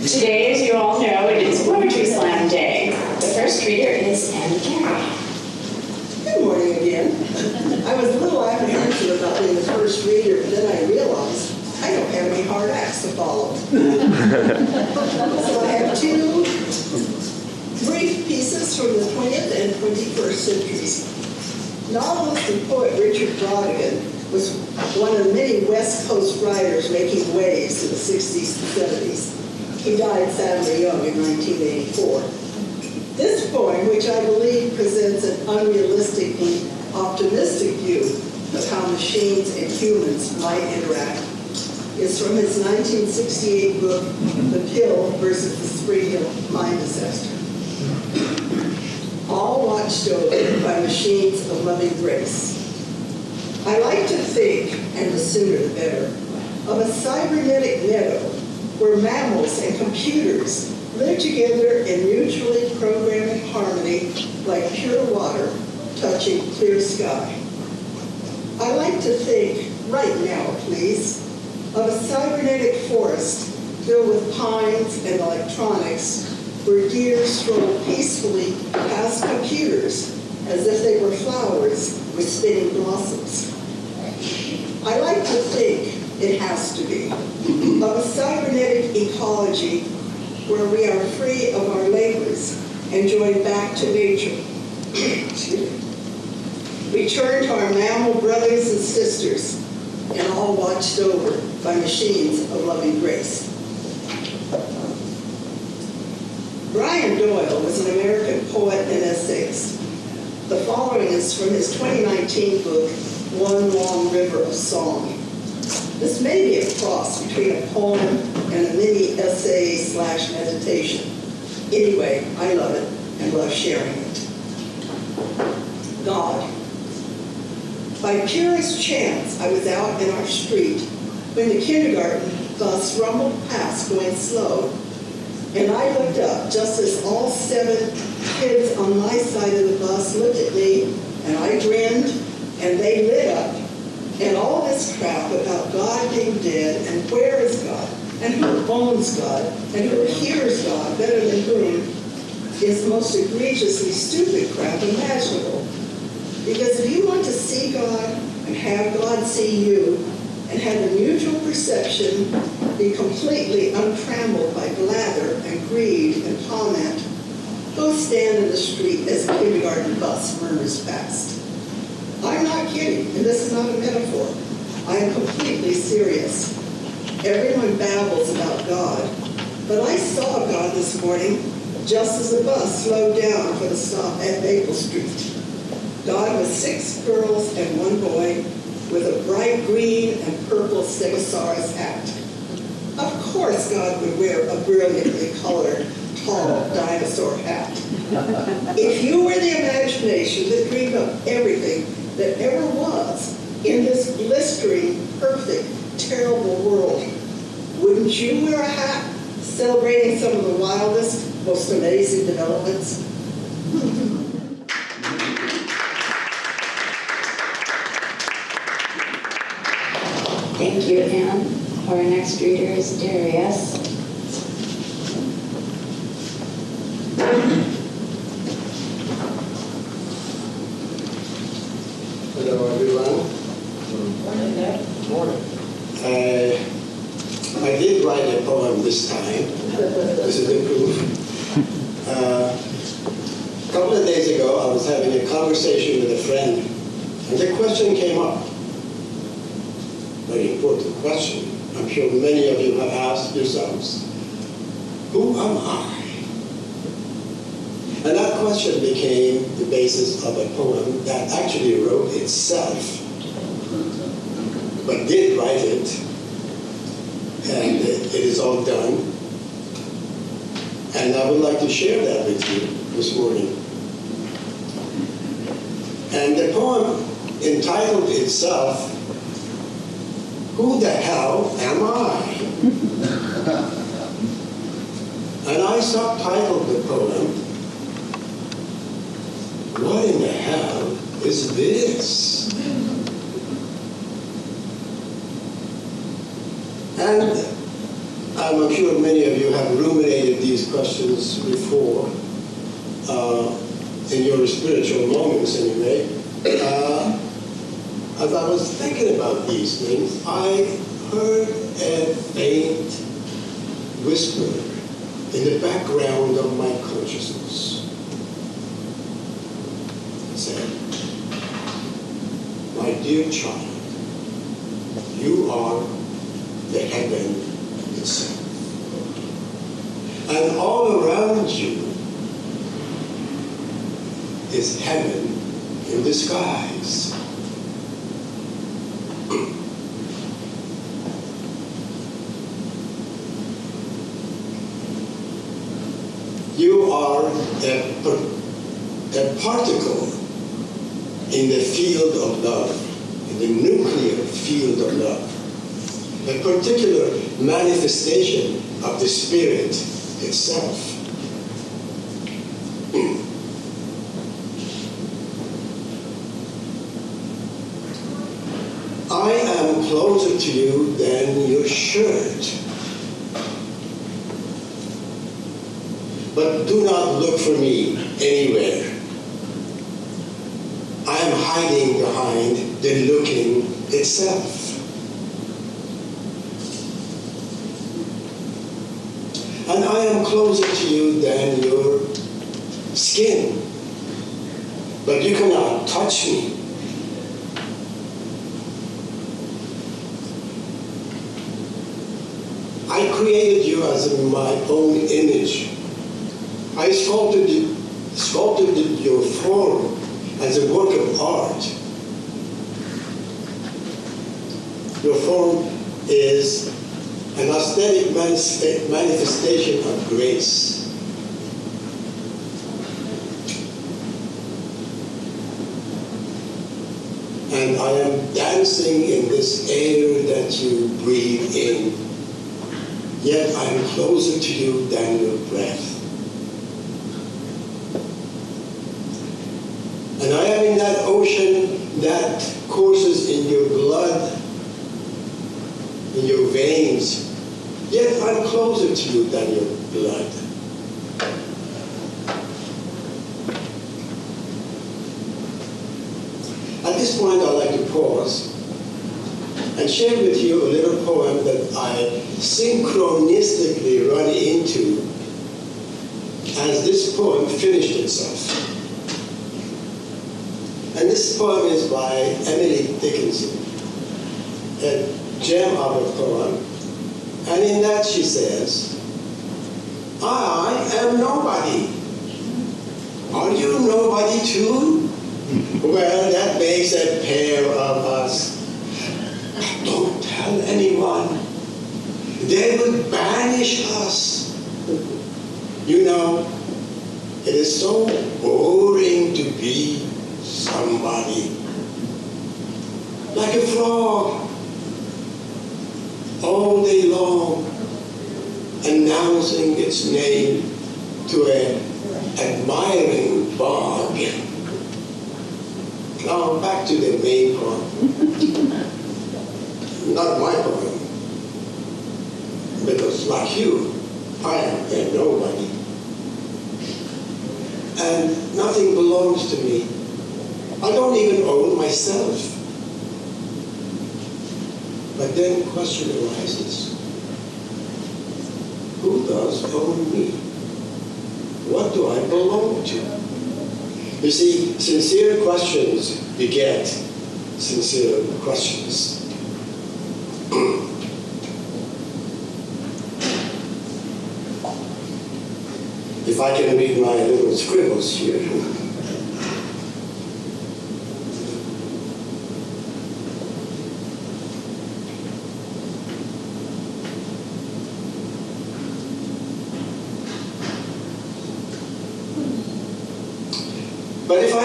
Today, as you all know, it is Poetry Slam Day. The first reader is Anne Carey. Good morning again. I was a little apprehensive about being the first reader, but then I realized I don't have any hard acts to follow. So I have two brief pieces from the 20th and 21st centuries. Novelist and poet Richard Brautigan was one of many West Coast writers making waves in the 60s and 70s. He died sadly young in 1984. This poem, which I believe presents an unrealistically optimistic view of how machines and humans might interact, is from his 1968 book, The Pill versus the Spring Hill Mine Disaster. All watched over by machines of loving grace. I like to think, and the sooner the better, of a cybernetic meadow where mammals and computers live together in mutually programming harmony like pure water touching clear sky. I like to think, right now please, of a cybernetic forest filled with pines and electronics where deer stroll peacefully past computers as if they were flowers with spinning blossoms. I like to think, it has to be, of a cybernetic ecology where we are free of our labors and join back to nature. We turn to our mammal brothers and sisters and all watched over by machines of loving grace. Brian Doyle was an American poet and essayist. The following is from his 2019 book, One Long River of Song. This may be a cross between a poem and a mini essay/meditation. Anyway, I love it and love sharing it. God. By purest chance, I was out in our street when the kindergarten bus rumbled past going slow, and I looked up just as all 7 kids on my side of the bus looked at me, and I grinned, and they lit up. And all this crap about God being dead, and where is God, and who owns God, and who hears God better than whom, is the most egregiously stupid crap imaginable. Because if you want to see God and have God see you, and have the mutual perception be completely untrammeled by blather and greed and comment, go stand in the street as a kindergarten bus murmurs past. I'm not kidding, and this is not a metaphor. I am completely serious. Everyone babbles about God, but I saw God this morning just as the bus slowed down for the stop at Maple Street. God was 6 girls and 1 boy with a bright green and purple Stegosaurus hat. Of course God would wear a brilliantly colored, tall dinosaur hat. If you were the imagination that dreamed up everything that ever was in this blistering, perfect, terrible world, wouldn't you wear a hat celebrating some of the wildest, most amazing developments? Thank you, Anne. Our next reader is Darius. Hello, everyone. Morning. I did write a poem this time. This is the proof. A couple of days ago, I was having a conversation with a friend, and the question came up. Very important question. I'm sure many of you have asked yourselves, who am I? And that question became the basis of a poem that actually wrote itself, but did write it, and it is all done. And I would like to share that with you this morning. And the poem entitled itself, Who the Hell Am I? And I subtitled the poem, What in the hell is this? And I'm sure many of you have ruminated these questions before, in your spiritual moments anyway. As I was thinking about these things, I heard a faint whisper in the background of my consciousness. It said, "My dear child, you are the heaven itself. And all around you is heaven in disguise." You are a particle in the field of love, in the nuclear field of love, a particular manifestation of the Spirit itself. I am closer to you than your shirt. But do not look for me anywhere. I am hiding behind the looking itself. And I am closer to you than your skin. But you cannot touch me. I created you as in my own image. I sculpted your form as a work of art. Your form is an aesthetic manifestation of grace. And I am dancing in this air that you breathe in. Yet I am closer to you than your breath. And I am in that ocean that courses in your blood, in your veins. Yet I'm closer to you than your blood. At this point, I'd like to pause and share with you a little poem that I synchronistically run into as this poem finished itself. And this poem is by Emily Dickinson, a gem of a poem. And in that she says, "I am nobody. Are you nobody too? Well, that makes a pair of us. Don't tell anyone. They will banish us. You know, it is so boring to be somebody. Like a frog, all day long, announcing its name to an admiring bog." Now back to the main poem. Not my poem, because like you, I am a nobody. And nothing belongs to me. I don't even own myself. But then the question arises, who does own me? What do I belong to? You see, sincere questions beget sincere questions. If I can read my little scribbles here. But if I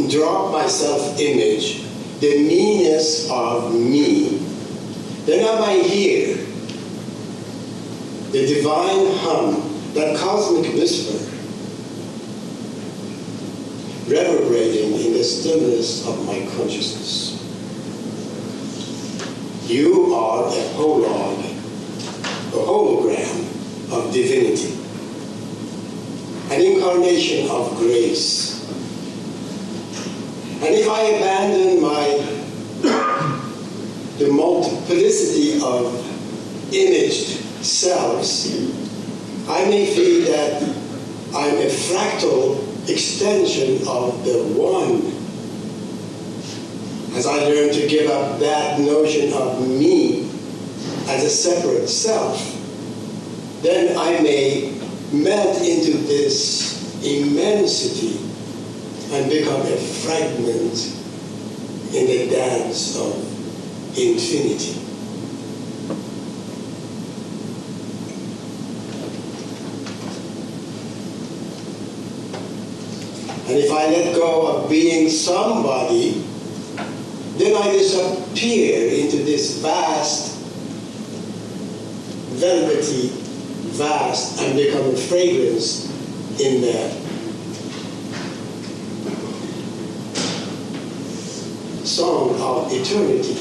drop my self-image, the meanness of me, then am I here, the divine hum, that cosmic whisper, reverberating in the stillness of my consciousness. You are a hologram, of divinity, an incarnation of grace. And if I abandon the multiplicity of imaged selves, I may feel that I'm a fractal extension of the one. As I learn to give up that notion of me as a separate self, then I may melt into this immensity and become a fragment in the dance of infinity. And if I let go of being somebody, then I disappear into this vast, velvety vast, and become a fragrance in the song of eternity,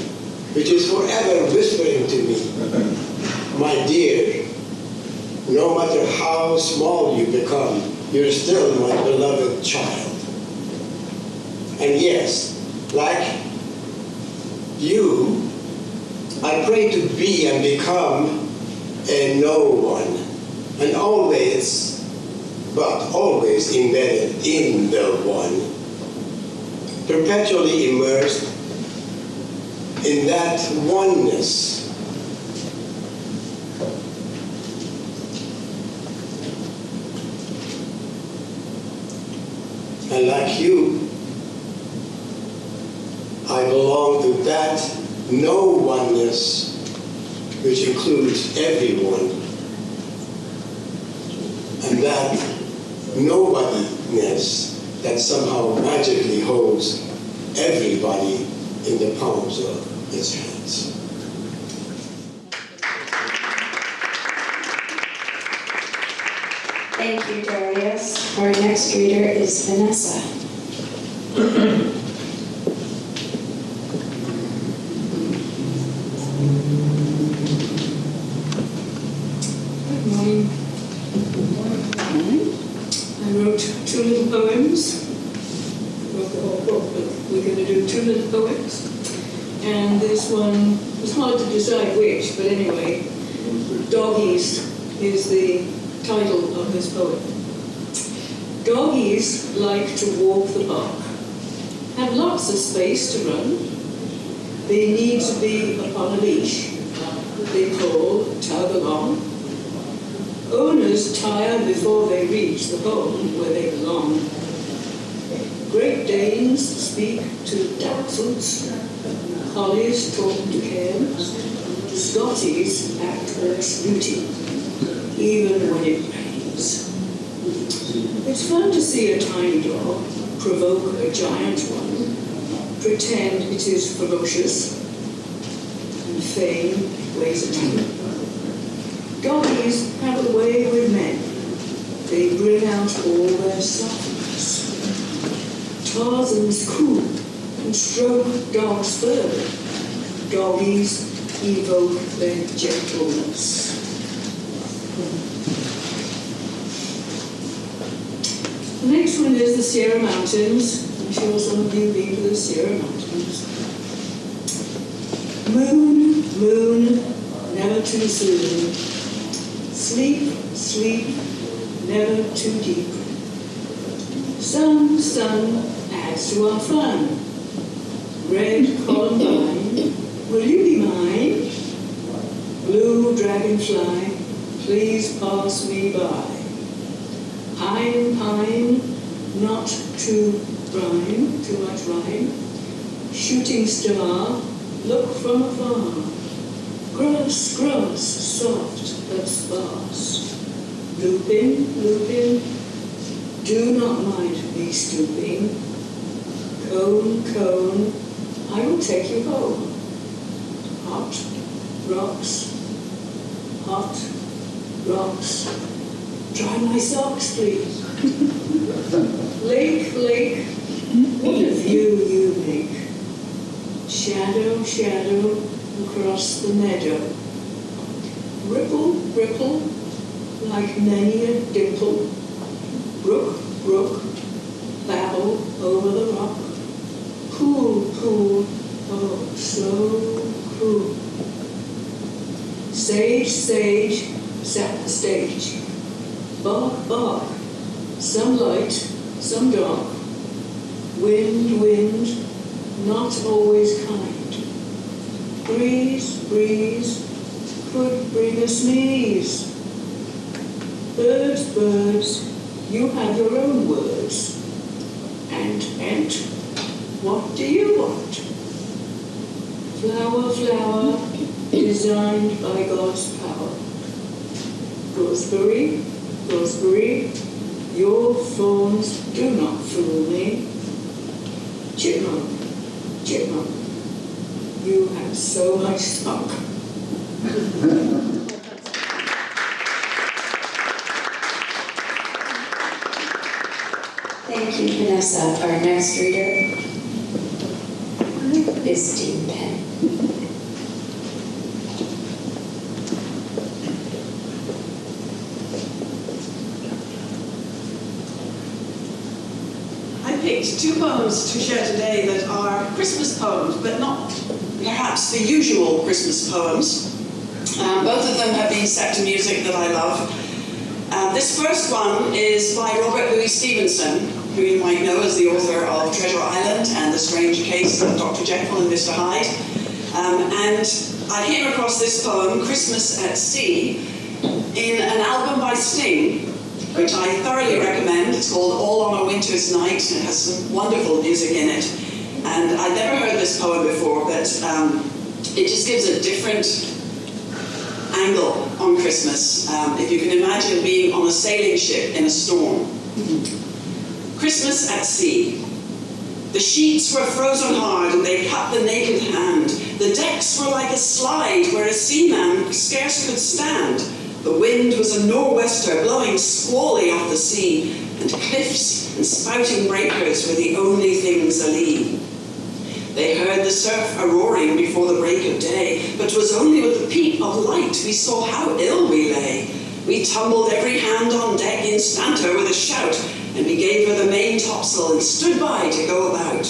which is forever whispering to me, my dear, no matter how small you become, you're still my beloved child. And yes, like you, I pray to be and become a no one, and always embedded in the one, perpetually immersed in that oneness. And like you, I belong to that no oneness, which includes everyone, and that nobodiness that somehow magically holds everybody in the palms of its hands. Thank you, Darius. Our next reader is Vanessa. Good morning. I wrote 2 little poems. Wrote the whole book, but we're going to do 2 little poems. And this one, it's hard to decide which, but anyway, Doggies is the title of this poem. Doggies like to walk the park, have lots of space to run. They need to be upon a leash. They pull, tug along. Owners tire before they reach the home where they belong. Great Danes speak to Dachshunds. Collies talk to Cairns. Scotties act like Snooty, even when it rains. It's fun to see a tiny dog provoke a giant one, pretend it is ferocious, and feign it weighs a ton. Doggies have a way with men. They bring out all their softness. Tarzans coo and stroke dogs' fur. Doggies evoke their gentleness. The next one is the Sierra Mountains. I'm sure some of you have been to the Sierra Mountains. Moon, moon, never too soon. Sleep, sleep, never too deep. Sun, sun, adds to our fun. Red columbine, will you be mine? Blue dragonfly, please pass me by. Pine, pine, not too much rhyme. Shooting star, look from afar. Grass, grass, soft but sparse. Lupin, lupin, do not mind me stooping. Cone, cone, I will take you home. Hot rocks, dry my socks, please. Lake, lake, what a view you make. Shadow, shadow, across the meadow. Ripple, ripple, like many a dimple, brook, brook, babble over the rock, pool, pool, oh, so cool. Sage, sage, sat the stage, bark, bark, some light, some dark, wind, wind, not always kind. Breeze, breeze, could bring a sneeze. Birds, birds, you have your own words. Ant, ant, what do you want? Flower, flower, designed by God's power. Gooseberry, gooseberry, your thorns do not fool me. Chipmunk, chipmunk, you have so much spunk. Thank you, Vanessa. Our next reader is Dean Penn. I picked two poems to share today that are Christmas poems, but not perhaps the usual Christmas poems. Both of them have been set to music that I love. This first one is by Robert Louis Stevenson, who you might know as the author of Treasure Island and The Strange Case of Dr. Jekyll and Mr. Hyde. And I came across this poem, Christmas at Sea, in an album by Sting, which I thoroughly recommend. It's called All on a Winter's Night. It has some wonderful music in it. And I'd never heard this poem before, but it just gives a different angle on Christmas. If you can imagine being on a sailing ship in a storm. Christmas at sea. The sheets were frozen hard and they cut the naked hand. The decks were like a slide where a seaman scarce could stand. The wind was a nor'wester blowing squally off the sea, and cliffs and spouting breakers were the only things alee. They heard the surf a-roaring before the break of day, but 'twas only with the peep of light we saw how ill we lay. We tumbled every hand on deck instanter with a shout, and we gave her the main topsail and stood by to go about.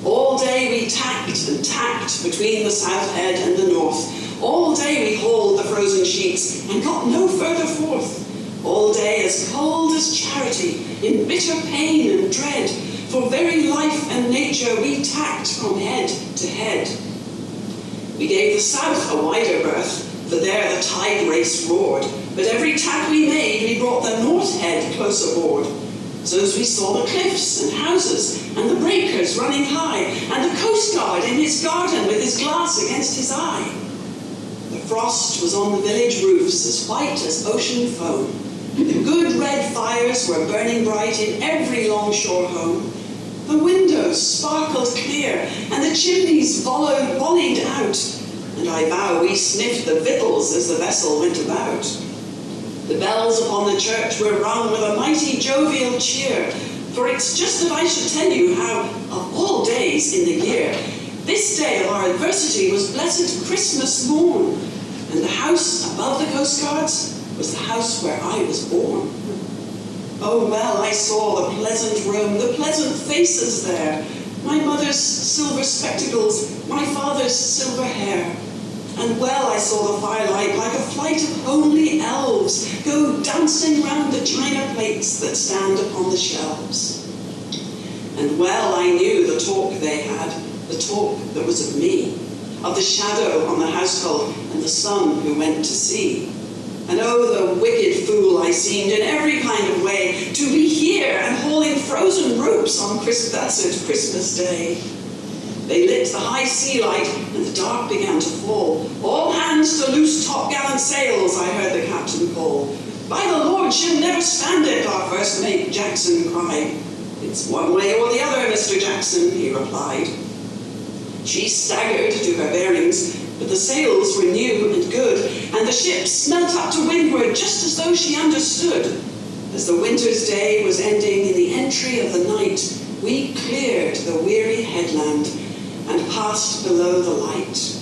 All day we tacked and tacked between the south head and the north. All day we hauled the frozen sheets and got no further forth. All day as cold as charity, in bitter pain and dread, for very life and nature we tacked from head to head. We gave the south a wider berth, for there the tide race roared, but every tack we made we brought the north head close aboard. So as we saw the cliffs and houses and the breakers running high, and the coast guard in his garden with his glass against his eye. The frost was on the village roofs as white as ocean foam. The good red fires were burning bright in every longshore home. The windows sparkled clear and the chimneys volleyed out, and I vow we sniffed the victuals as the vessel went about. The bells upon the church were rung with a mighty jovial cheer, for it's just that I should tell you how, of all days in the year, this day of our adversity was blessed Christmas morn, and the house above the coast guards was the house where I was born. Oh, well, I saw the pleasant room, the pleasant faces there, my mother's silver spectacles, my father's silver hair. And well I saw the firelight like a flight of homely elves go dancing round the china plates that stand upon the shelves. And well I knew the talk they had, the talk that was of me, of the shadow on the household and the son who went to sea. And oh, the wicked fool I seemed in every kind of way to be here and hauling frozen ropes on blessed Christmas Day. They lit the high sea light and the dark began to fall. All hands to loose topgallant sails, I heard the captain call. By the Lord, she'll never stand it, our first mate Jackson cried. It's one way or the other, Mr. Jackson, he replied. She staggered to her bearings, but the sails were new and good, and the ship smelt up to windward just as though she understood. As the winter's day was ending in the entry of the night, we cleared the weary headland and passed below the light.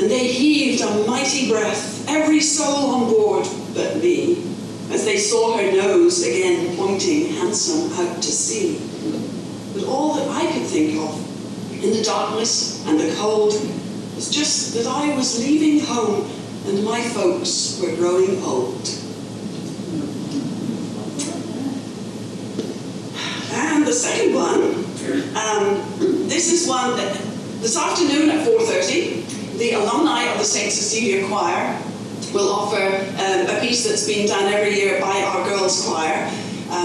And they heaved a mighty breath, every soul on board, but me, as they saw her nose again pointing handsome out to sea. But all that I could think of, in the darkness and the cold, was just that I was leaving home and my folks were growing old. And the second one, this is one that this afternoon at 4:30, the alumni of the St. Cecilia Choir will offer a piece that's been done every year by our girls' choir.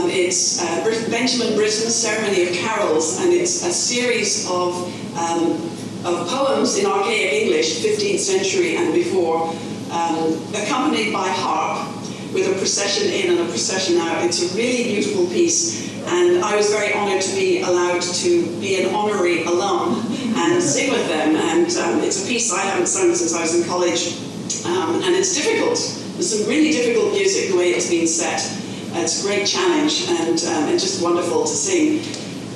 It's Benjamin Britten's Ceremony of Carols, and it's a series of poems in archaic English, 15th century and before, accompanied by harp, with a procession in and a procession out. It's a really beautiful piece, and I was very honoured to be allowed to be an honorary alum and sing with them. And it's a piece I haven't sung since I was in college, and it's difficult. There's some really difficult music the way it's been set. It's a great challenge, and it's just wonderful to sing.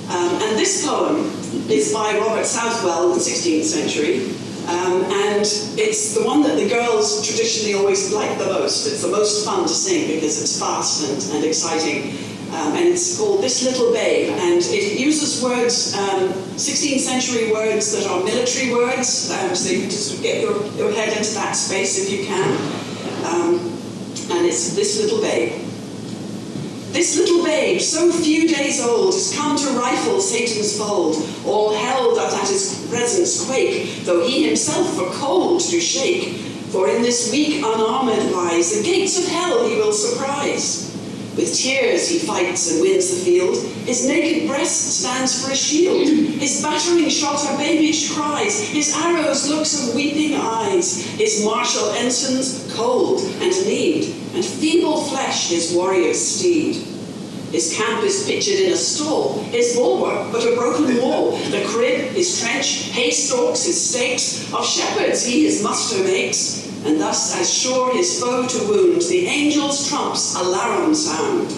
And this poem is by Robert Southwell in the 16th century, and it's the one that the girls traditionally always like the most. It's the most fun to sing because it's fast and exciting. And it's called This Little Babe, and it uses words, 16th century words that are military words, so you can just get your head into that space if you can. And it's This Little Babe. This little babe, so few days old, has come to rifle Satan's fold. All hell doth at his presence quake, though he himself for cold do shake. For in this weak unarmed lies, the gates of hell he will surprise. With tears he fights and wins the field. His naked breast stands for a shield. His battering shot are babyish cries. His arrows looks of weeping eyes. His martial ensigns cold and lean, and feeble flesh his warrior's steed. His camp is pictured in a stall, his bulwark but a broken wall. The crib, his trench, hay stalks, his stakes, of shepherds he his muster makes. And thus, as sure his foe to wound, the angels' trumps alarum sound.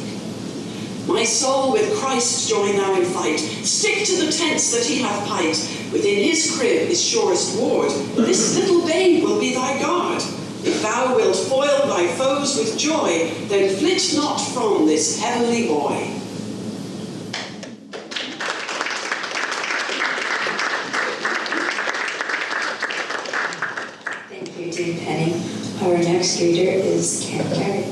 My soul with Christ join now in fight. Stick to the tents that he hath pight. Within his crib is surest ward. This little babe will be thy guard. If thou wilt foil thy foes with joy, then flit not from this heavenly boy. Thank you, Dean Penny. Our next reader is Karen Carey.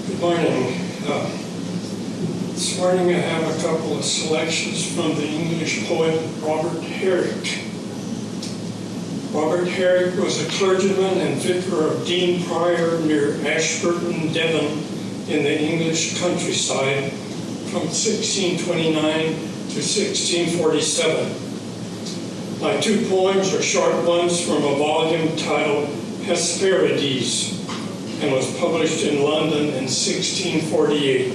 Good morning. This morning I have a couple of selections from the English poet Robert Herrick. Robert Herrick was a clergyman and vicar of Dean Prior near Ashburton, Devon, in the English countryside from 1629 to 1647. My two poems are short ones from a volume titled Hesperides, and was published in London in 1648.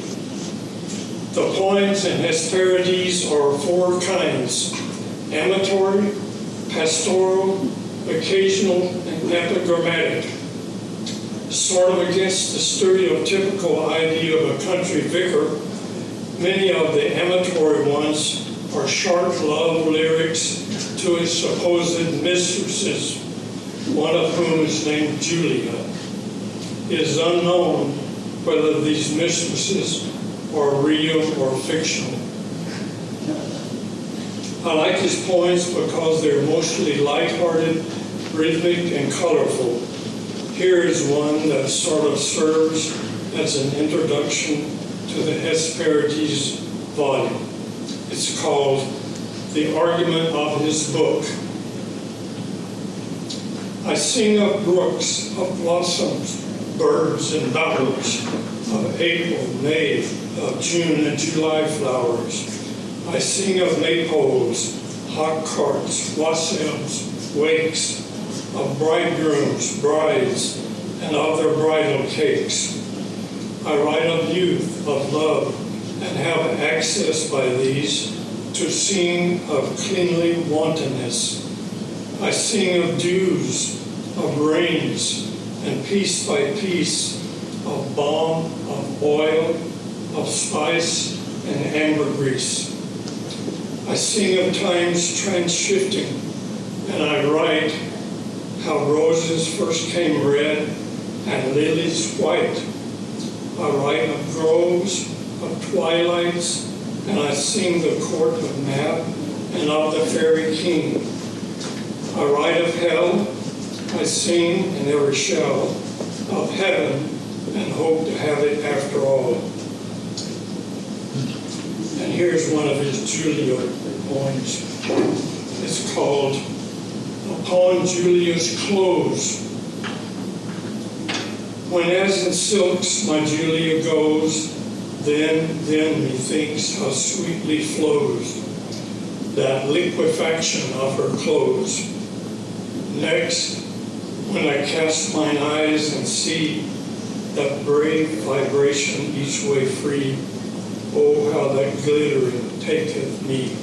The poems in Hesperides are four kinds: amatory, pastoral, occasional, and epigrammatic. Sort of against the stereotypical idea of a country vicar, many of the amatory ones are sharp love lyrics to his supposed mistresses, one of whom is named Julia. It is unknown whether these mistresses are real or fictional. I like his poems because they're mostly lighthearted, rhythmic, and colorful. Here is one that sort of serves as an introduction to the Hesperides volume. It's called The Argument of His Book. I sing of brooks, of blossoms, birds and bowers, of April, May, of June and July flowers. I sing of maypoles, hot carts, wassails, wakes, of bridegrooms, brides, and of their bridal cakes. I write of youth, of love, and have access by these to sing of cleanly wantonness. I sing of dews, of rains, and piece by piece of balm, of oil, of spice, and ambergris. I sing of times trans-shifting, and I write how roses first came red and lilies white. I write of groves, of twilights, and I sing the court of Mab and of the fairy king. I write of hell, I sing and ever shall, of heaven, and hope to have it after all. And here's one of his Julia poems. It's called Upon Julia's Clothes. When as in silks my Julia goes, then methinks how sweetly flows that liquefaction of her clothes. Next, when I cast mine eyes and see that brave vibration each way free, oh, how that glittering taketh me.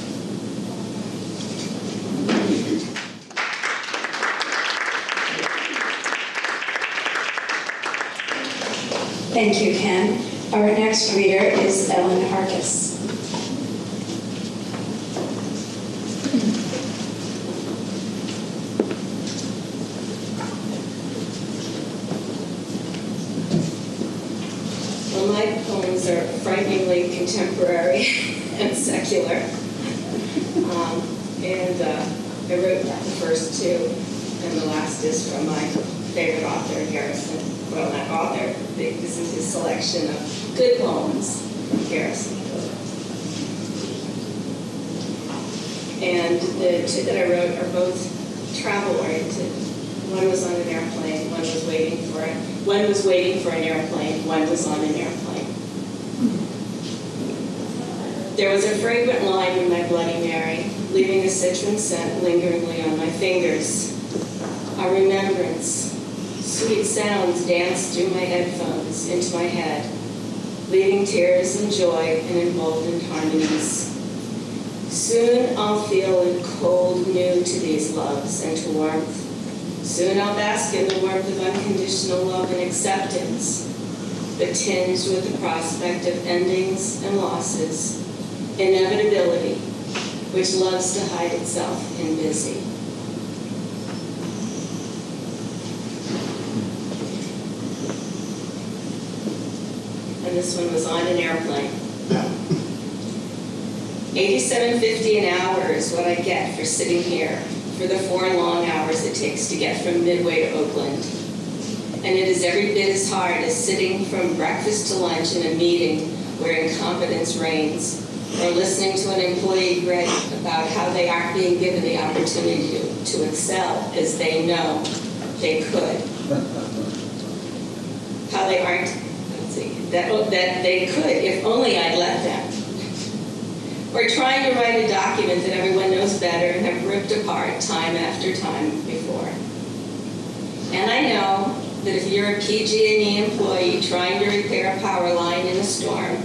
Thank you, Ken. Our next reader is Ellen Arcus. Well, my poems are frighteningly contemporary and secular. I wrote the first two, and the last is from my favorite author, Garrison. Well, not author, this is his selection of good poems from Garrison. And the two that I wrote are both travel-oriented. One was on an airplane, one was waiting for it. One was waiting for an airplane, one was on an airplane. There was a fragrant lime in my Bloody Mary, leaving a citron scent lingeringly on my fingers. A remembrance. Sweet sounds danced through my headphones into my head, leaving tears and joy and emboldened harmonies. Soon I'll feel it cold new to these loves and to warmth. Soon I'll bask in the warmth of unconditional love and acceptance, but tinged with the prospect of endings and losses, inevitability, which loves to hide itself in busy. And this one was on an airplane. $87.50 an hour is what I get for sitting here for the 4 long hours it takes to get from Midway to Oakland. And it is every bit as hard as sitting from breakfast to lunch in a meeting where incompetence reigns, or listening to an employee grant about how they aren't being given the opportunity to excel as they know they could. How they aren't, that they could if only I'd let them. Or trying to write a document that everyone knows better and have ripped apart time after time before. And I know that if you're a PG&E employee trying to repair a power line in a storm,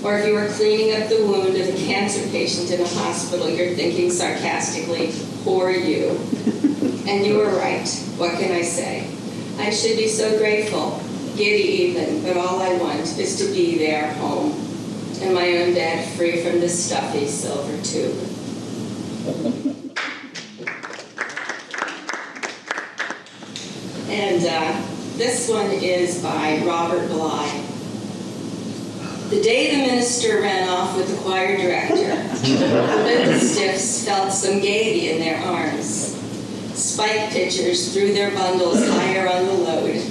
or if you are cleaning up the wound of a cancer patient in a hospital, you're thinking sarcastically, poor you. And you are right. What can I say? I should be so grateful, giddy even, but all I want is to be there home, in my own bed, free from this stuffy silver tube. And this one is by Robert Bly. The day the minister ran off with the choir director, the little stiffs felt some gaiety in their arms. Spike pitchers threw their bundles higher on the load,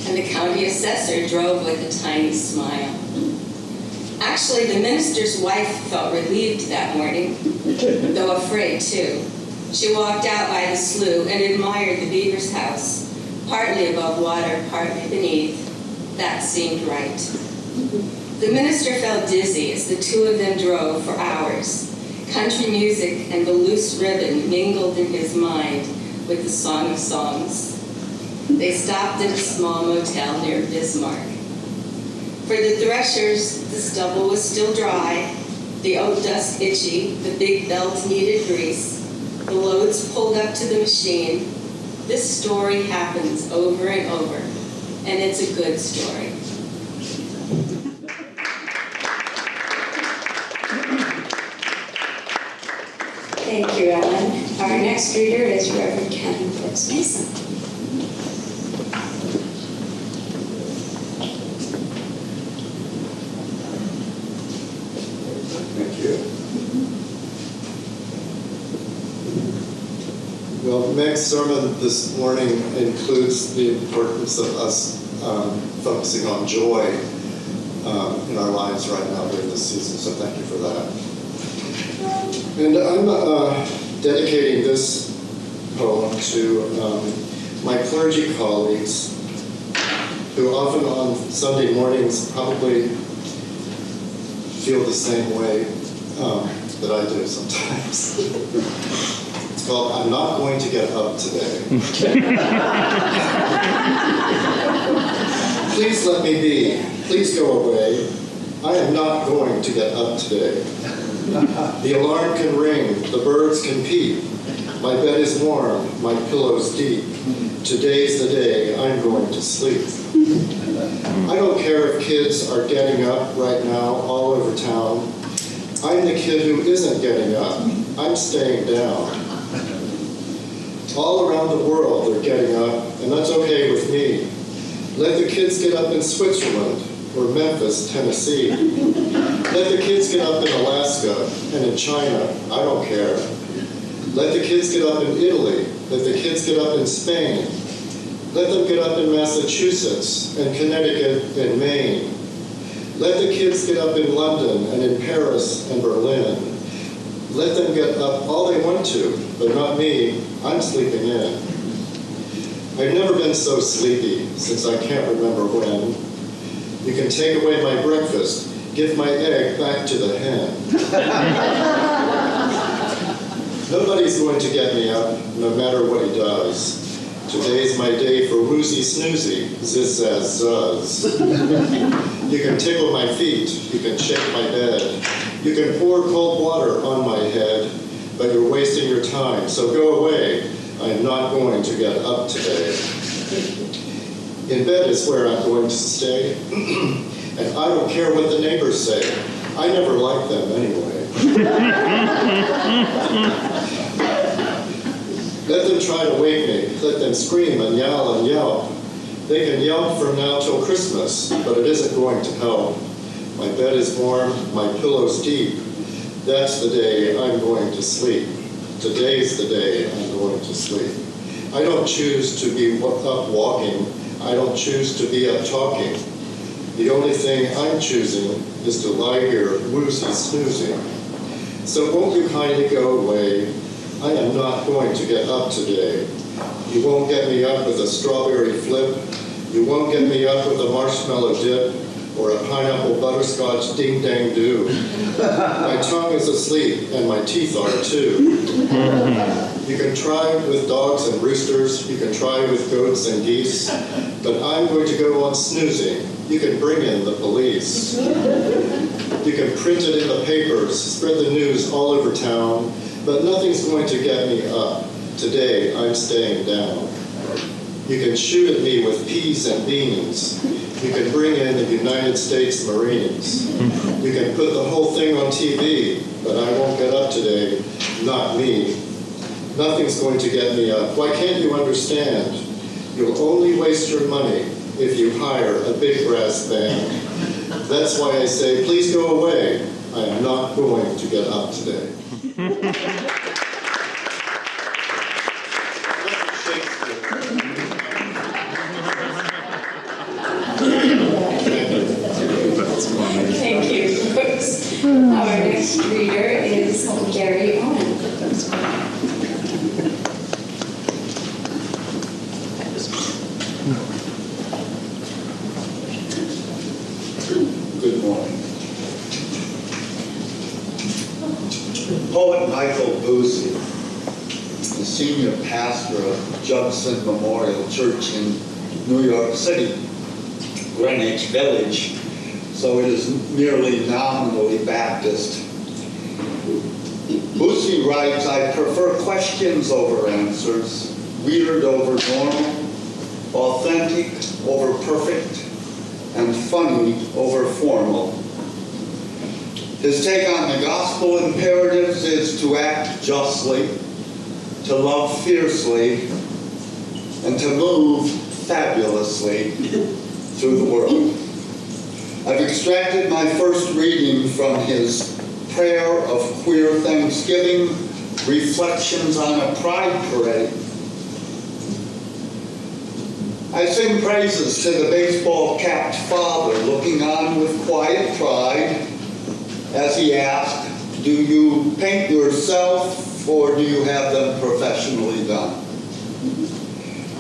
and the county assessor drove with a tiny smile. Actually, the minister's wife felt relieved that morning, though afraid too. She walked out by the slough and admired the beaver's house, partly above water, partly beneath. That seemed right. The minister felt dizzy as the two of them drove for hours. Country music and the loose ribbon mingled in his mind with the Song of Songs. They stopped at a small motel near Bismarck. For the threshers, the stubble was still dry, the oat dust itchy, the big belt needed grease, the loads pulled up to the machine. This story happens over and over, and it's a good story. Thank you, Ellen. Our next reader is Reverend Kevin Brooks Mason. Thank you. Well, Meg's sermon this morning includes the importance of us focusing on joy in our lives right now during this season, so thank you for that. And I'm dedicating this poem to my clergy colleagues who often on Sunday mornings probably feel the same way that I do sometimes. It's called I'm Not Going to Get Up Today. Please let me be. Please go away. I am not going to get up today. The alarm can ring, the birds can peep. My bed is warm, my pillow's deep. Today's the day I'm going to sleep. I don't care if kids are getting up right now all over town. I'm the kid who isn't getting up. I'm staying down. All around the world they're getting up, and that's okay with me. Let the kids get up in Switzerland or Memphis, Tennessee. Let the kids get up in Alaska and in China. I don't care. Let the kids get up in Italy. Let the kids get up in Spain. Let them get up in Massachusetts and Connecticut and Maine. Let the kids get up in London and in Paris and Berlin. Let them get up all they want to, but not me. I'm sleeping in. I've never been so sleepy since I can't remember when. You can take away my breakfast, give my egg back to the hen. Nobody's going to get me up, no matter what he does. Today's my day for woozy snoozy, ziz zaz zuzz. You can tickle my feet, you can shake my bed, you can pour cold water on my head, but you're wasting your time, so go away. I'm not going to get up today. In bed is where I'm going to stay, and I don't care what the neighbors say. I never liked them anyway. Let them try to wake me. Let them scream and yell and yelp. They can yelp from now till Christmas, but it isn't going to help. My bed is warm, my pillow's deep. That's the day I'm going to sleep. Today's the day I'm going to sleep. I don't choose to be up walking. I don't choose to be up talking. The only thing I'm choosing is to lie here woozy snoozing. So won't you kindly go away? I am not going to get up today. You won't get me up with a strawberry flip. You won't get me up with a marshmallow dip or a pineapple butterscotch ding-dang-doo. My tongue is asleep and my teeth are too. You can try with dogs and roosters. You can try with goats and geese. But I'm going to go on snoozing. You can bring in the police. You can print it in the papers, spread the news all over town, but nothing's going to get me up. Today, I'm staying down. You can shoot at me with peas and beans. You can bring in the United States Marines. You can put the whole thing on TV, but I won't get up today. Not me. Nothing's going to get me up. Why can't you understand? You'll only waste your money if you hire a big brass band. That's why I say, please go away. I am not going to get up today. Thank you, folks. Our next reader is Gary Owen. Good morning. Poet Michael Boosie, the senior pastor of Judson Memorial Church in New York City, Greenwich Village, so it is merely nominally Baptist. Boosie writes, I prefer questions over answers, weird over normal, authentic over perfect and funny over formal. His take on the gospel imperatives is to act justly, to love fiercely, and to move fabulously through the world. I've extracted my first reading from his Prayer of Queer Thanksgiving, Reflections on a Pride Parade. I sing praises to the baseball-capped father looking on with quiet pride as he asked, do you paint yourself or do you have them professionally done?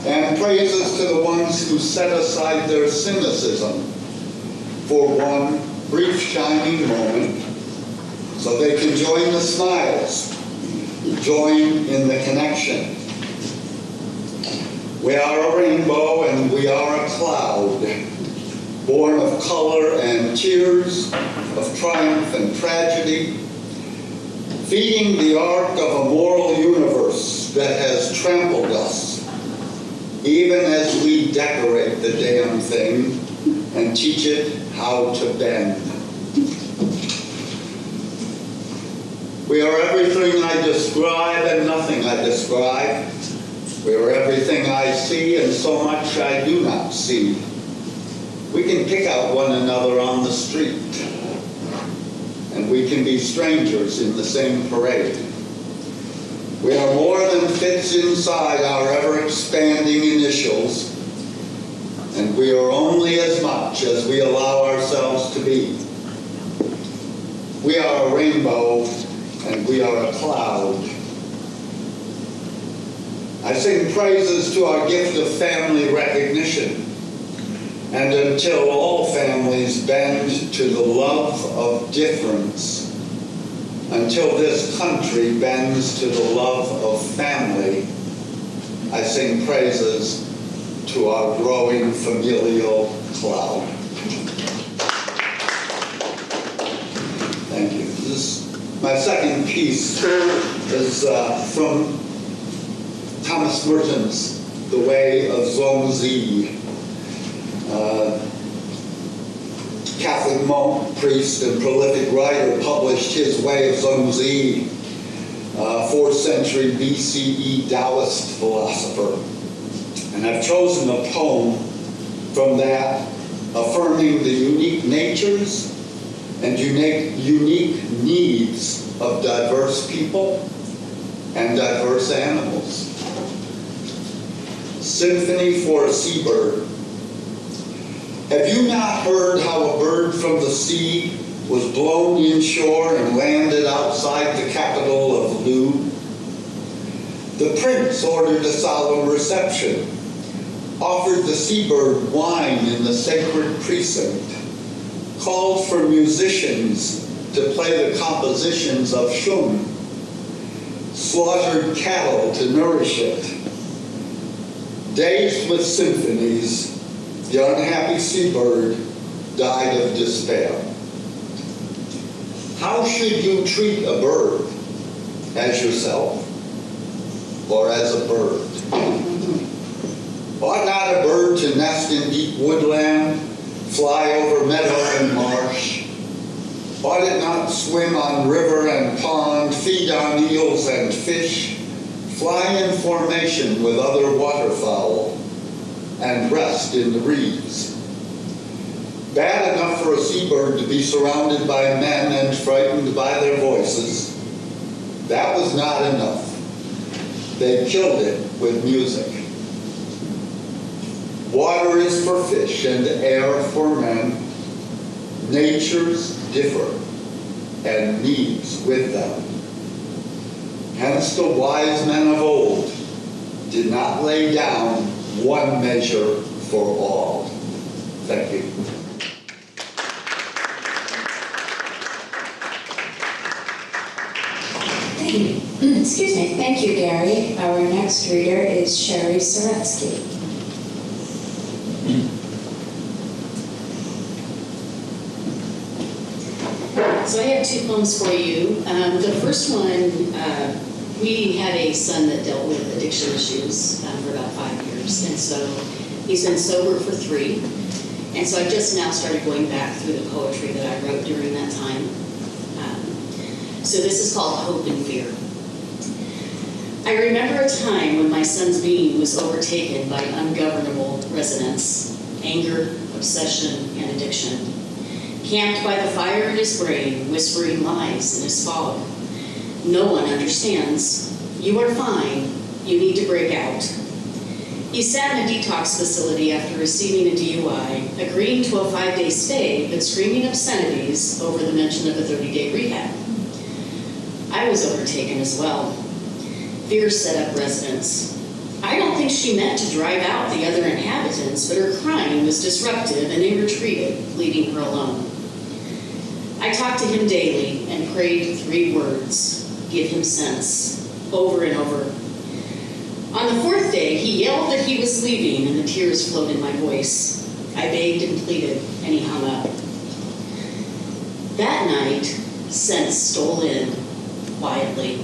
And praises to the ones who set aside their cynicism for one brief shining moment so they can join the smiles, join in the connection. We are a rainbow and we are a cloud, born of color and tears, of triumph and tragedy, feeding the arc of a moral universe that has trampled us, even as we decorate the damn thing and teach it how to bend. We are everything I describe and nothing I describe. We are everything I see and so much I do not see. We can pick out one another on the street, and we can be strangers in the same parade. We are more than fits inside our ever-expanding initials, and we are only as much as we allow ourselves to be. We are a rainbow, and we are a cloud. I sing praises to our gift of family recognition, and until all families bend to the love of difference, until this country bends to the love of family, I sing praises to our growing familial cloud. Thank you. My second piece is from Thomas Merton's The Way of Zhuangzi. Catholic monk, priest, and prolific writer published his Way of Zhuangzi, 4th century BCE Taoist philosopher. And I've chosen a poem from that affirming the unique natures and unique needs of diverse people and diverse animals. Symphony for a Seabird. Have you not heard how a bird from the sea was blown inshore and landed outside the capital of Lu? The prince ordered a solemn reception, offered the seabird wine in the sacred precinct, called for musicians to play the compositions of Shun, slaughtered cattle to nourish it. Dazed with symphonies, the unhappy seabird died of despair. How should you treat a bird? As yourself or as a bird? Ought not a bird to nest in deep woodland, fly over meadow and marsh? Ought it not swim on river and pond, feed on eels and fish, fly in formation with other waterfowl, and rest in the reeds? Bad enough for a seabird to be surrounded by men and frightened by their voices. That was not enough. They killed it with music. Water is for fish and air for men. Natures differ and needs with them. Hence the wise men of old did not lay down one measure for all. Thank you. Excuse me. Thank you, Gary. Our next reader is Sherry Soretsky. So I have two poems for you. The first one, we had a son that dealt with addiction issues for about 5 years. And so He's been sober for 3. And so I just now started going back through the poetry that I wrote during that time. So this is called Hope and Fear. I remember a time when my son's being was overtaken by ungovernable resonance, anger, obsession, and addiction. Camped by the fire in his brain, whispering lies in his fog. No one understands. You are fine. You need to break out. He sat in a detox facility after receiving a DUI, agreeing to a 5-day stay, but screaming obscenities over the mention of a 30-day rehab. I was overtaken as well. Fear set up residence. I don't think she meant to drive out the other inhabitants, but her crying was disruptive and they retreated, leaving her alone. I talked to him daily and prayed 3 words, give him sense, over and over. On the 4th day, he yelled that he was leaving and the tears flowed in my voice. I begged and pleaded and he hung up. That night, sense stole in, quietly.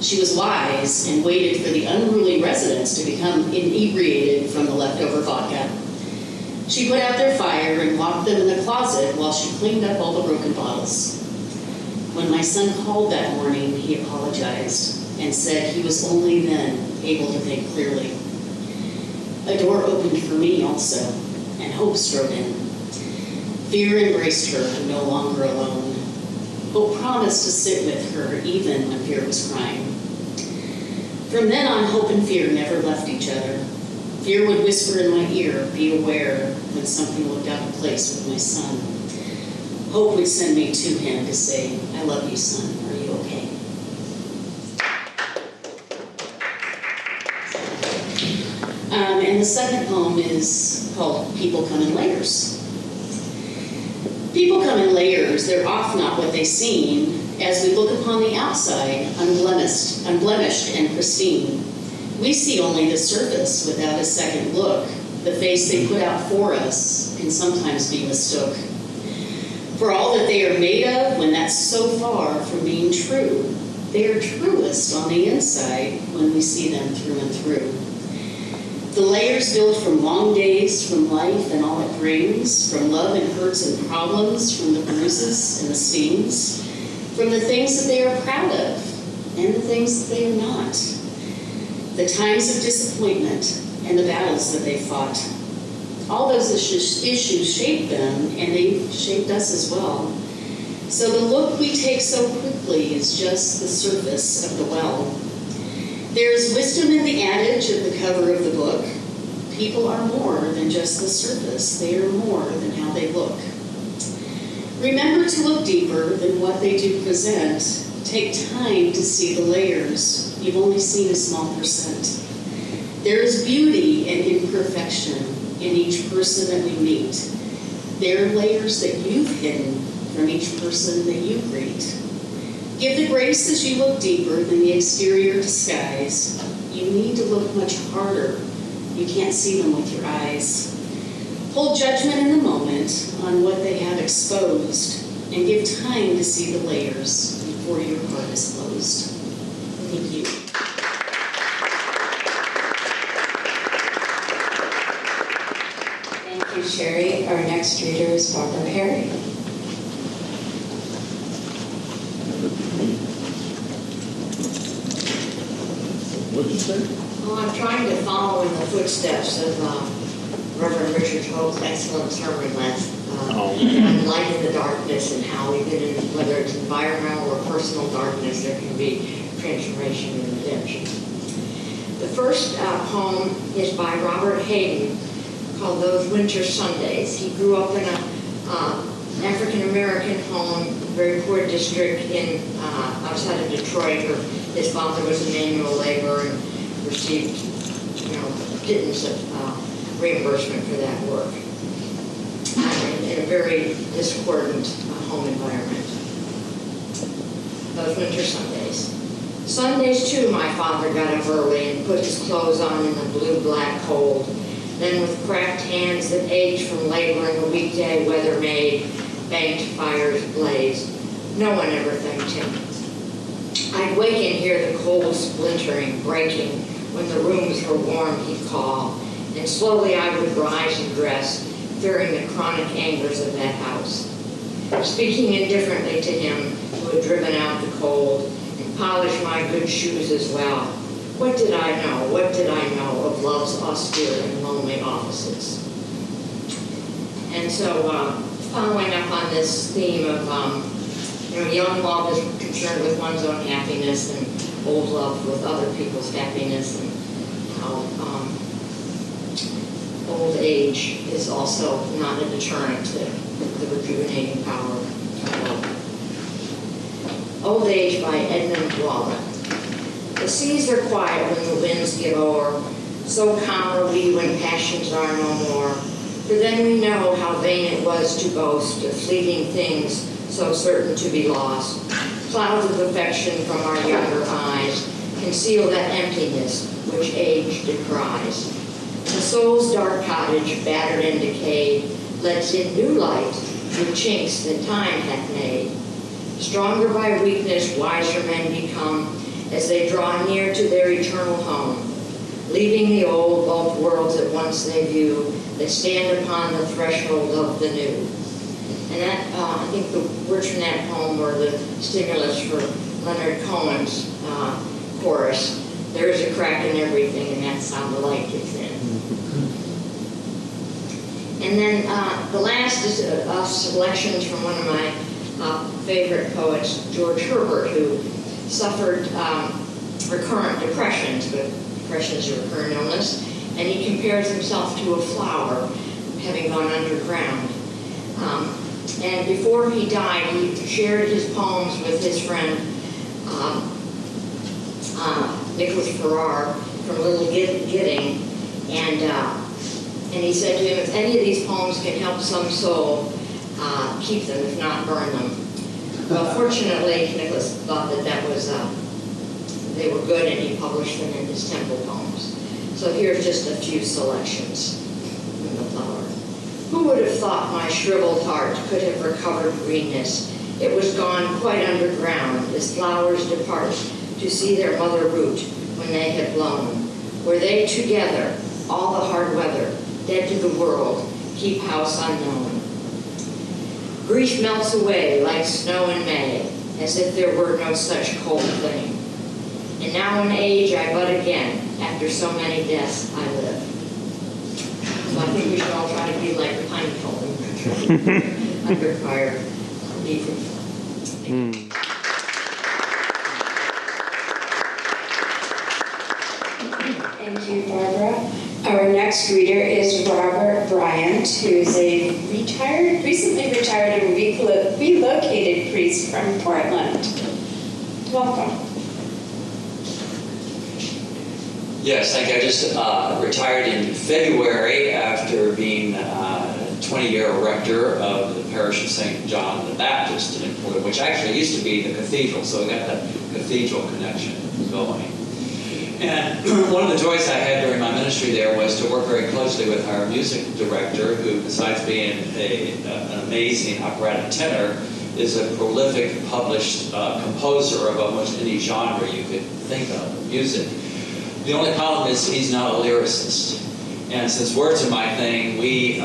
She was wise and waited for the unruly residents to become inebriated from the leftover vodka. She put out their fire and locked them in the closet while she cleaned up all the broken bottles. When my son called that morning, he apologized and said he was only then able to think clearly. A door opened for me also, and hope strode in. Fear embraced her, no longer alone. Hope promised to sit with her even when fear was crying. From then on, hope and fear never left each other. Fear would whisper in my ear, be aware, when something looked out of place with my son. Hope would send me to him to say, I love you, son. Are you okay? And the second poem is called People Come in Layers. People come in layers. They're oft not what they seem. As we look upon the outside, unblemished and pristine, we see only the surface without a second look. The face they put out for us can sometimes be mistook for all that they are made of, when that's so far from being true. They are truest on the inside when we see them through and through. The layers built from long days, from life and all it brings, from love and hurts and problems, from the bruises and the stings, from the things that they are proud of and the things that they are not, the times of disappointment and the battles that they fought. All those issues shaped them, and they shaped us as well. So the look we take so quickly is just the surface of the well. There is wisdom in the adage of the cover of the book. People are more than just the surface. They are more than how they look. Remember to look deeper than what they do present. Take time to see the layers. You've only seen a small percent. There is beauty and imperfection in each person that we meet. There are layers that you've hidden from each person that you greet. Give the grace as you look deeper than the exterior disguise. You need to look much harder. You can't see them with your eyes. Hold judgment in the moment on what they have exposed, and give time to see the layers before your heart is closed. Thank you. Thank you, Sherry. Our next reader is Barbara Harry. Well, I'm trying to follow in the footsteps of Reverend Richard Hope's excellent sermon on light in the darkness, and how even in, whether it's environmental or personal darkness, there can be transformation and redemption. The first poem is by Robert Hayden, called Those Winter Sundays. He grew up in an African-American home, very poor district in outside of Detroit, where his father was a manual laborer and received, pittance of reimbursement for that work. In a very discordant home environment. Those winter Sundays. Sundays, too, my father got up early and put his clothes on in the blue-black cold. Then with cracked hands that ached from laboring a weekday weather-made, banked fires blaze. No one ever thanked him. I'd wake and hear the cold splintering, breaking. When the rooms were warm, he'd call, and slowly I would rise and dress, fearing the chronic angers of that house. Speaking indifferently to him who had driven out the cold and polished my good shoes as well. What did I know? What did I know of love's austere and lonely offices? And so, following up on this theme of, young love is concerned with one's own happiness, and old love with other people's happiness, and how old age is also not a deterrent to the rejuvenating power of love. Old Age by Edmund Waller. The seas are quiet when the winds give o'er, so calm are we when passions are no more. For then we know how vain it was to boast of fleeting things so certain to be lost. Clouds of affection from our younger eyes conceal that emptiness which age decries. The soul's dark cottage, battered and decayed, lets in new light through chinks that time hath made. Stronger by weakness, wiser men become as they draw near to their eternal home, leaving the old, both worlds at once they view, that stand upon the threshold of the new. And that, I think the words from that poem were the stimulus for Leonard Cohen's chorus. There is a crack in everything, and that's how the light gets in. And then the last is selections from one of my favorite poets, George Herbert, who suffered recurrent depressions, but depression is a recurrent illness, and he compares himself to a flower having gone underground. And before he died, he shared his poems with his friend Nicholas Farrar from Little Gidding, and he said to him, if any of these poems can help some soul, keep them, if not burn them. Well, fortunately, Nicholas thought that was they were good, and he published them in his temple poems. So here's just a few selections from the flower. Who would have thought my shriveled heart could have recovered greenness? It was gone quite underground as flowers depart to see their mother root when they had blown. Where they together, all the hard weather, dead to the world, keep house unknown. Grief melts away like snow in May, as if there were no such cold thing. And now in age I bud again, after so many deaths I live. So I think we should all try to be like the pine cone, under fire, leave from flame. Thank you, Barbara. Our next reader is Robert Bryant, who is a recently retired and relocated priest from Portland. Welcome. Yes, thank you. I just retired in February after being 20-year rector of the parish of St. John the Baptist in Portland, which actually used to be the cathedral, so we got that cathedral connection going. And one of the joys I had during my ministry there was to work very closely with our music director, who, besides being an amazing operatic tenor, is a prolific published composer of almost any genre you could think of music. The only problem is he's not a lyricist. And since words are my thing, we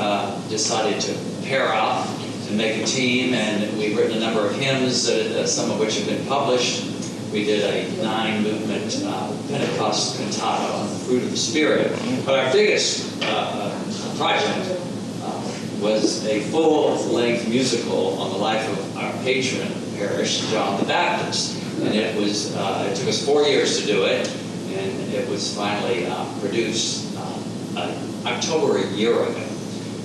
decided to pair up and make a team, and we've written a number of hymns, some of which have been published. We did a 9-movement Pentecost cantata on the fruit of the Spirit. But our biggest project was a full-length musical on the life of our patron parish, John the Baptist. And it took us 4 years to do it, and it was finally produced October a year ago,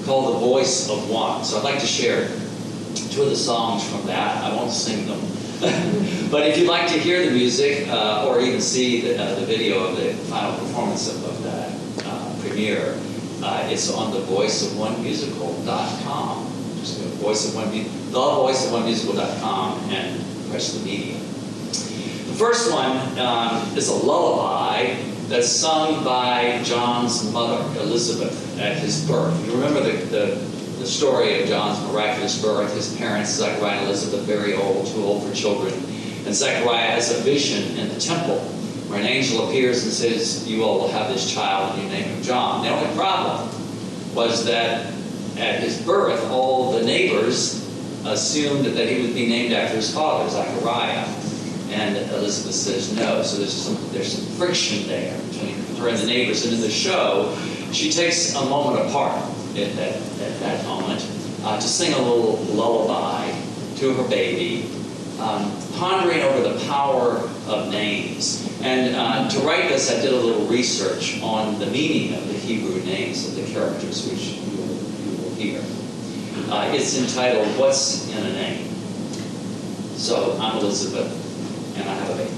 called The Voice of One. So I'd like to share 2 of the songs from that. I won't sing them. But if you'd like to hear the music or even see the video of the final performance of that premiere, it's on thevoiceofonemusical.com. Just go thevoiceofonemusical.com and press the media. The first one is a lullaby that's sung by John's mother, Elizabeth, at his birth. You remember the story of John's miraculous birth. His parents, Zechariah and Elizabeth, very old, too old for children. And Zechariah has a vision in the temple where an angel appears and says, you all will have this child and you name him John. The only problem was that at his birth, all the neighbors assumed that he would be named after his father, Zechariah. And Elizabeth says no. So there's some friction there between her and the neighbors. And in the show, she takes a moment apart at that moment to sing a little lullaby to her baby, pondering over the power of names. And to write this, I did a little research on the meaning of the Hebrew names of the characters, which you will hear. It's entitled, What's in a Name? So I'm Elizabeth, and I have a baby.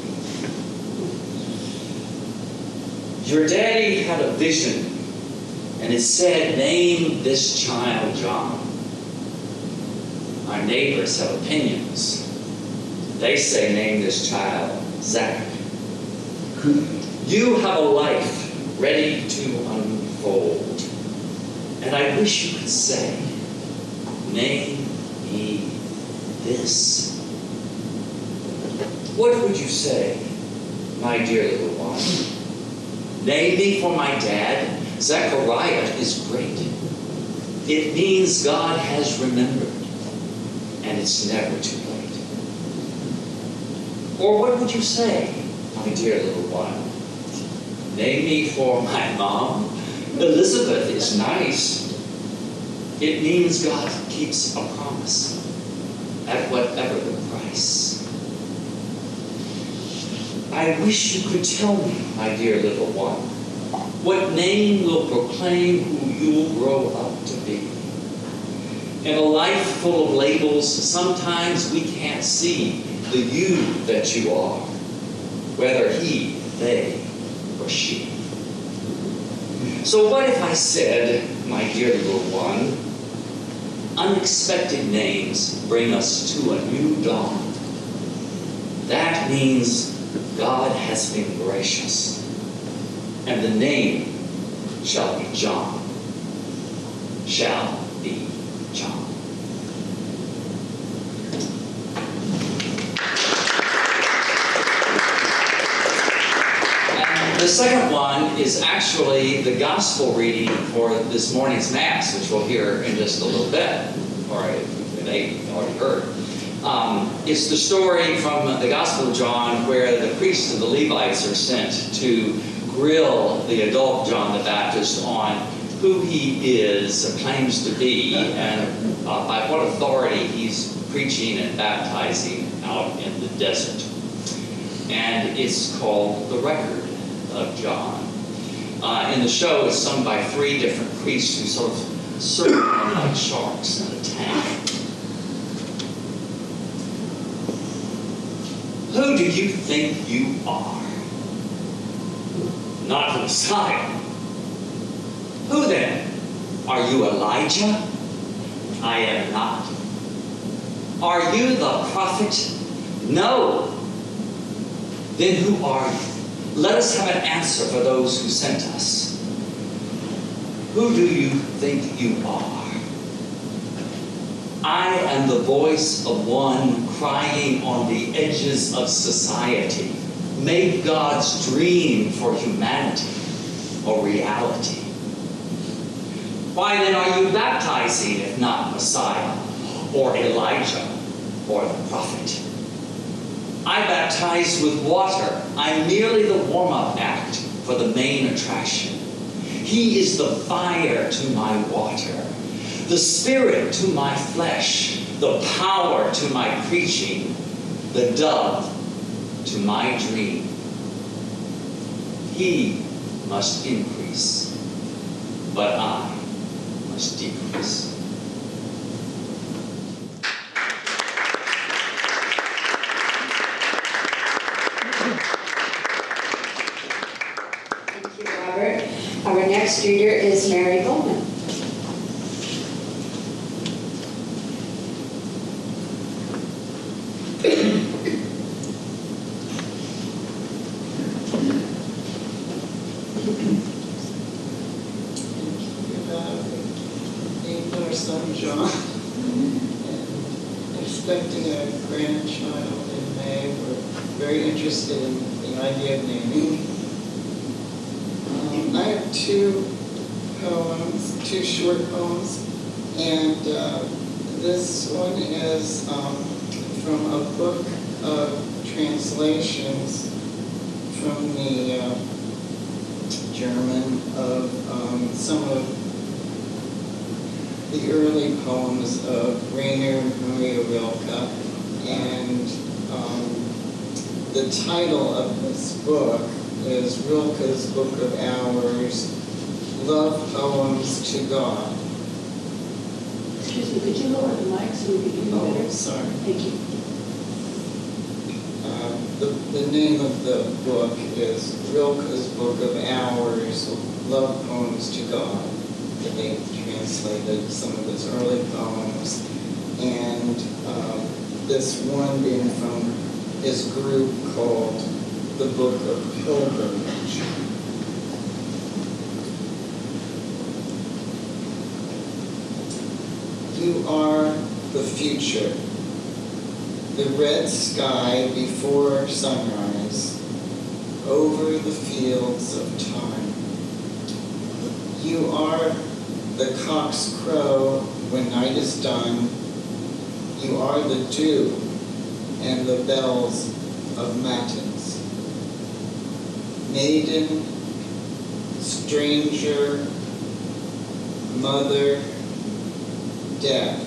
Your daddy had a vision, and it said, name this child John. Our neighbors have opinions. They say, name this child Zach. You have a life ready to unfold. And I wish you could say, name me this. What would you say, my dear little one? Name me for my dad. Zechariah is great. It means God has remembered, and it's never too late. Or what would you say, my dear little one? Name me for my mom. Elizabeth is nice. It means God keeps a promise at whatever the price. I wish you could tell me, my dear little one, what name will proclaim who you'll grow up to be. In a life full of labels, sometimes we can't see the you that you are, whether he, they, or she. So what if I said, my dear little one, unexpected names bring us to a new dawn. That means God has been gracious, and the name shall be John. Shall be John. And the second one is actually the gospel reading for this morning's Mass, which we'll hear in just a little bit, or you may already heard. It's the story from the Gospel of John where the priests and the Levites are sent to grill the adult John the Baptist on who he is, claims to be, and by what authority he's preaching and baptizing out in the desert. And it's called The Record of John. In the show, it's sung by 3 different priests who sort of circle like sharks in a tank. Who do you think you are? Not the Messiah. Who then? Are you Elijah? I am not. Are you the prophet? No. Then who are you? Let us have an answer for those who sent us. Who do you think you are? I am the voice of one crying on the edges of society. Make God's dream for humanity a reality. Why then are you baptizing if not Messiah, or Elijah, or the prophet? I baptize with water. I'm merely the warm-up act for the main attraction. He is the fire to my water, the spirit to my flesh, the power to my preaching, the dove to my dream. He must increase, but I must decrease. Thank you, Robert. Our next reader is Mary Bowman. Named our son John, and expecting a grandchild in May. We're very interested in the idea of naming. I have two poems, two short poems, and this one is from a book of translations from the German of some of the early poems of Rainer Maria Rilke, and the title of this book is Rilke's Book of Hours, Love Poems to God. Excuse me, could you lower the mic so we can hear you better? Oh, sorry. Thank you. The name of the book is Rilke's Book of Hours, Love Poems to God. That they translated some of his early poems, and this one being from his group called the Book of Pilgrimage. You are the future, the red sky before sunrise, over the fields of time. You are the cock's crow when night is done. You are the dew and the bells of matins. Maiden, stranger, mother, death.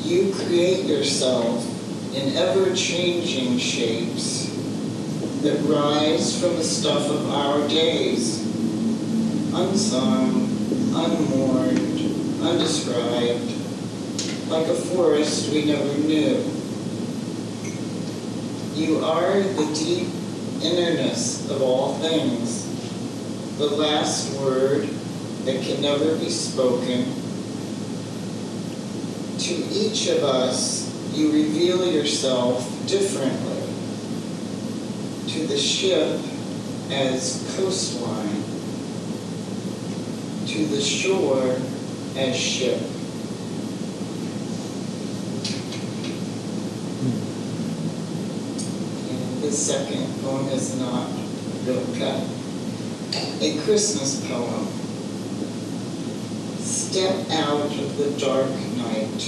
You create yourself in ever-changing shapes that rise from the stuff of our days, unsung, unmourned, undescribed, like a forest we never knew. You are the deep innerness of all things, the last word that can never be spoken. To each of us, you reveal yourself differently. To the ship as coastline, to the shore as ship. And the second poem is not Rilke, a Christmas poem. Step out of the dark night.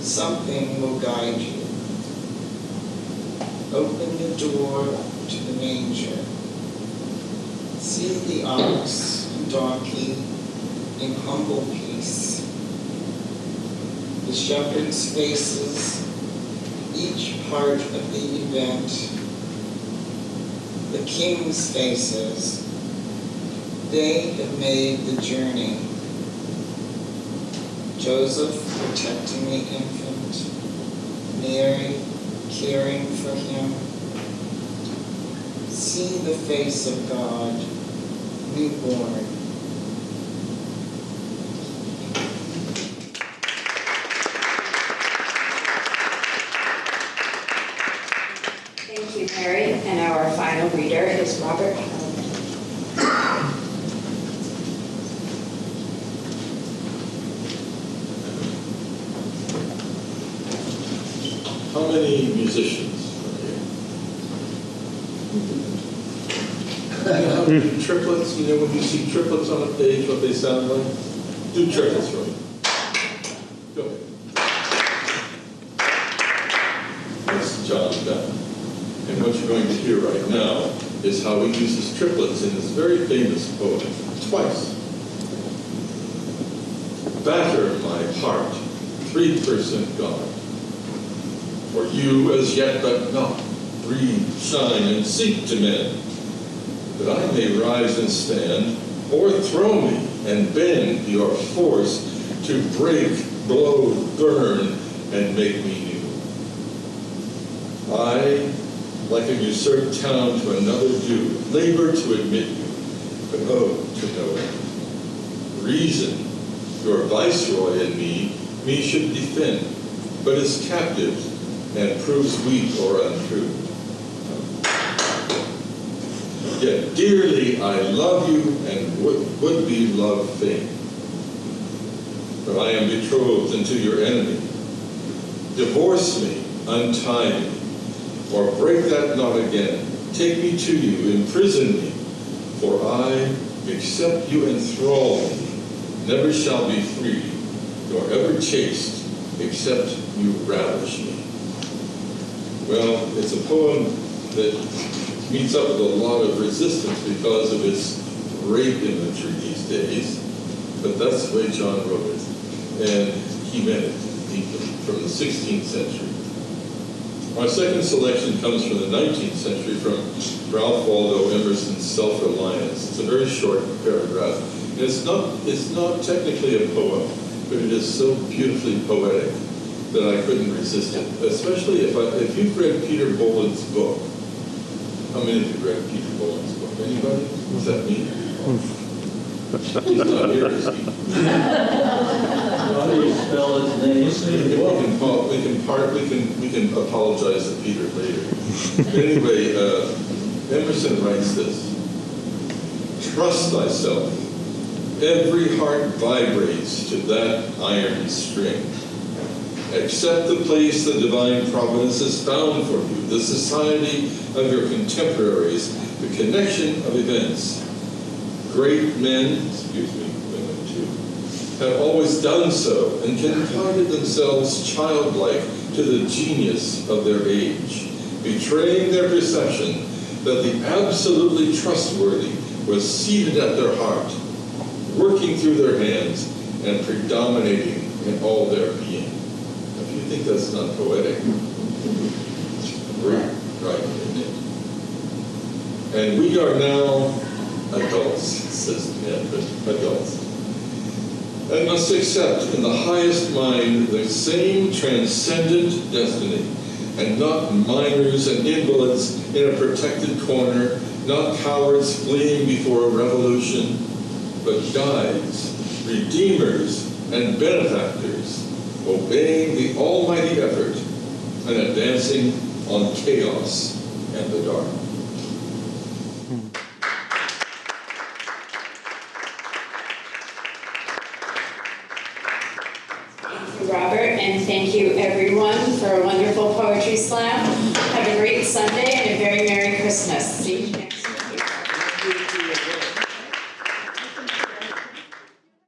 Something will guide you. Open the door to the manger. See the ox and donkey in humble peace. The shepherds' faces, each part of the event. The king's faces, they have made the journey. Joseph protecting the infant, Mary caring for him. See the face of God, newborn. Thank you, Mary. And our final reader is Robert Howland. How many musicians are here? How many triplets? You know when you see triplets on a page, what they sound like? Do triplets for me. Go ahead. That's John Donne. And what you're going to hear right now is how he uses triplets in this very famous poem, twice. Batter my heart, three-person God. For you as yet but not, breathe, shine, and seek to mend, that I may rise and stand, o'erthrow me and bend your force to break, blow, burn, and make me new. I, like a usurped town to another do, labor to admit you, but oh, to no end. Reason, your viceroy in me should defend, but is captive and proves weak or untrue. Yet dearly I love you and would be love fain. But I am betrothed unto your enemy. Divorce me, untie me, or break that knot again. Take me to you, imprison me, for I, except you enthrall me, never shall be free, nor ever chaste, except you ravish me. Well, it's a poem that meets up with a lot of resistance because of its rape imagery these days, but that's the way John wrote it, and he meant it deeply, from the 16th century. Our second selection comes from the 19th century, from Ralph Waldo Emerson's Self-Reliance. It's a very short paragraph. And it's not technically a poem, but it is so beautifully poetic that I couldn't resist it, especially if you've read Peter Boland's book. How many of you read Peter Boland's book? Anybody? Is that me? He's not here, is he? How do you spell his name? We can apologize to Peter later. Anyway, Emerson writes this: trust thyself. Every heart vibrates to that iron string. Accept the place the divine providence has found for you, the society of your contemporaries, the connection of events. Great men, women too, have always done so and confided themselves childlike to the genius of their age, betraying their perception that the absolutely trustworthy was seated at their heart, working through their hands and predominating in all their being. If you think that's not poetic, right, isn't it? And we are now adults, says Ned, but adults, and must accept in the highest mind the same transcendent destiny, and not minors and invalids in a protected corner, not cowards fleeing before a revolution, but guides, redeemers, and benefactors, obeying the almighty effort and advancing on chaos and the dark. Robert, and thank you everyone for a wonderful poetry slam. Have a great Sunday and a very Merry Christmas. See you.